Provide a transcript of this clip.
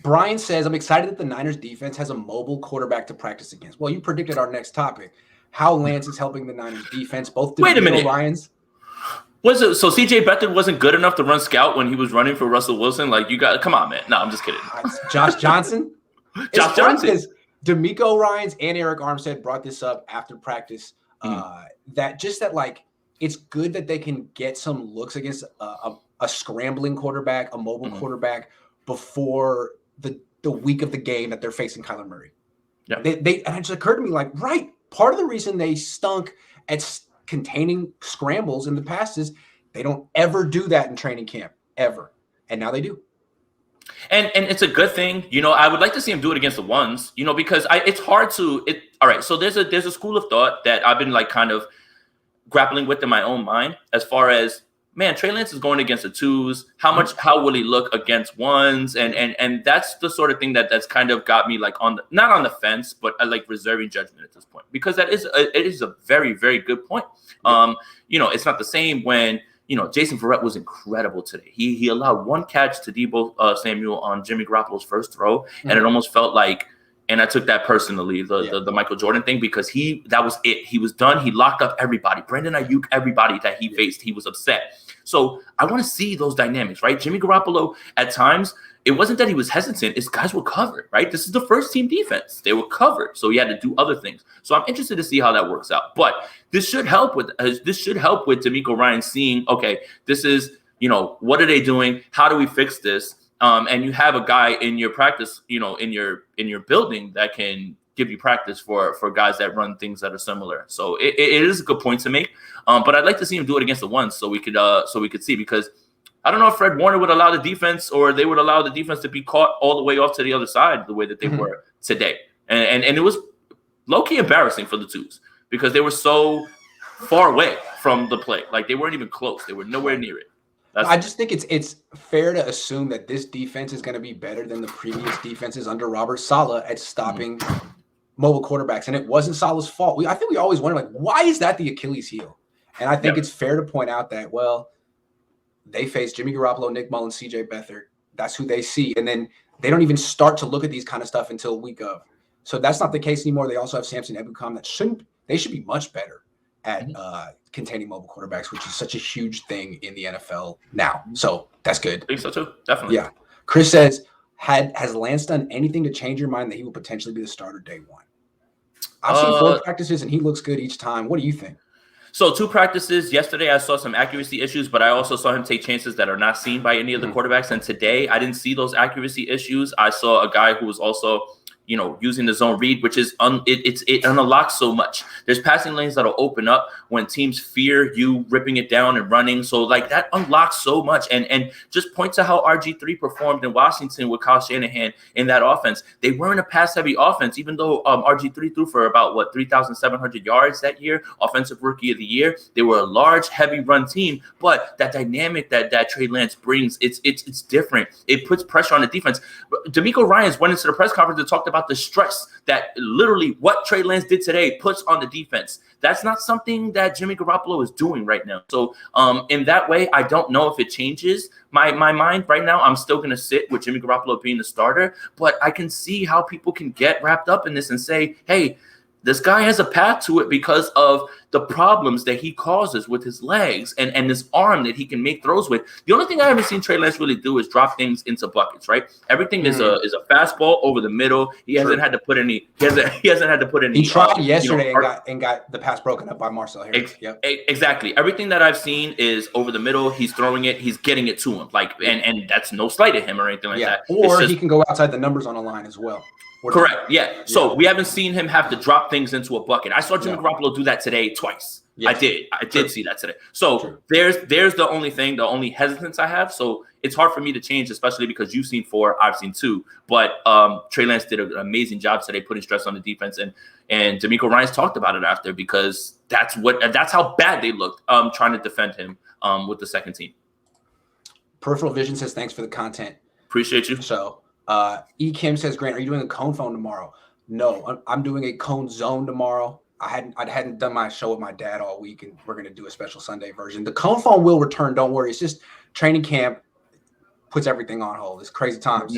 Brian says, I'm excited that the Niners defense has a mobile quarterback to practice against. Well, you predicted our next topic. How Lance is helping the Niners defense. Both Wait a minute. Ryans. Was it so CJ Beathard wasn't good enough to run scout when he was running for Russell Wilson? Like, you got, come on, man. No, I'm just kidding. Josh Johnson. Josh Johnson. Because D'Amico Ryans and Eric Armstead brought this up after practice. That like it's good that they can get some looks against a scrambling quarterback, a mobile quarterback before the week of the game that they're facing Kyler Murray. Yeah. And it just occurred to me, like, right, part of the reason they stunk at containing scrambles in the past is they don't ever do that in training camp, ever. And now they do. And it's a good thing. You know, I would like to see him do it against the ones, you know, because it's hard to all right. So there's a school of thought that I've been like kind of grappling with in my own mind as far as, man, Trey Lance is going against the twos. How will he look against ones? And that's the sort of thing that's kind of got me like not on the fence, but like reserving judgment at this point, because it is a very, very good point. You know, it's not the same when, you know, Jason Verrett was incredible today. He allowed one catch to Deebo Samuel on Jimmy Garoppolo's first throw, and it almost felt like, and I took that personally, the Michael Jordan thing, because that was it. He was done. He locked up everybody. Brandon Ayuk, everybody that he faced, he was upset. So I want to see those dynamics, right? Jimmy Garoppolo, at times, it wasn't that he was hestant. His guys were covered, right? This is the first team defense. They were covered, so he had to do other things. So I'm interested to see how that works out. But this should help with D'Amico Ryan seeing, okay, this is, you know, what are they doing? How do we fix this? And you have a guy in your practice, you know, in your building that can give you practice for guys that run things that are similar. So it is a good point to make. But I'd like to see him do it against the ones so we could see, because I don't know if Fred Warner would allow the defense, or they would allow the defense to be caught all the way off to the other side the way that they were today. And it was low-key embarrassing for the twos because they were so far away from the play. Like, they weren't even close. They were nowhere near it. I just think it's fair to assume that this defense is going to be better than the previous defenses under Robert Saleh at stopping mobile quarterbacks. And it wasn't Saleh's fault. I think we always wonder, like, why is that the Achilles heel? And I think it's fair to point out that, well, they face Jimmy Garoppolo, Nick Mullins, CJ Beathard. That's who they see. And then they don't even start to look at these kind of stuff until week of. So that's not the case anymore. They also have Samson Ebukam they should be much better at containing mobile quarterbacks, which is such a huge thing in the NFL now. So that's good. I think so too. Definitely. Yeah. Chris says, has Lance done anything to change your mind that he will potentially be the starter day one? I've seen 4 practices and he looks good each time. What do you think? So 2 practices. Yesterday, I saw some accuracy issues, but I also saw him take chances that are not seen by any of the quarterbacks. And today, I didn't see those accuracy issues. I saw a guy who was also, you know, using the zone read, which is it unlocks so much. There's passing lanes that'll open up when teams fear you ripping it down and running. So like that unlocks so much. And just point to how RG3 performed in Washington with Kyle Shanahan in that offense. They weren't a pass heavy offense, even though RG3 threw for about 3,700 yards that year, offensive rookie of the year. They were a large, heavy run team, but that dynamic that Trey Lance brings, it's different. It puts pressure on the defense. D'Amico Ryans went into the press conference and talked about the stress that literally what Trey Lance did today puts on the defense. That's not something that Jimmy Garoppolo is doing right now. So in that way, I don't know if it changes my mind right now. I'm still going to sit with Jimmy Garoppolo being the starter, but I can see how people can get wrapped up in this and say, hey, this guy has a path to it because of the problems that he causes with his legs and this arm that he can make throws with. The only thing I haven't seen Trey Lance really do is drop things into buckets, right? Everything is a fastball over the middle. He hasn't had to put any. He hasn't had to put any. He tried yesterday and got the pass broken up by Marcel Harris. Exactly. Everything that I've seen is over the middle. He's throwing it. He's getting it to him. Like and that's no slight at him or anything like that. Or he can go outside the numbers on a line as well. Correct. Yeah. So we haven't seen him have to drop things into a bucket. I saw Jimmy Garoppolo do that today twice. Yes. I did see that today. So there's the only hesitance I have. So it's hard for me to change, especially because you've seen 4, I've seen 2. But Trey Lance did an amazing job today putting stress on the defense, and D'Amico Ryans talked about it after, because that's how bad they looked trying to defend him with the second team. Peripheral Vision says thanks for the content. Appreciate you. So E. Kim says, Grant, are you doing a Cohn phone tomorrow? No, I'm doing a Cohn zone tomorrow. I hadn't done my show with my dad all week, and we're going to do a special Sunday version. The Cohn phone will return. Don't worry. It's just training camp puts everything on hold. It's crazy times.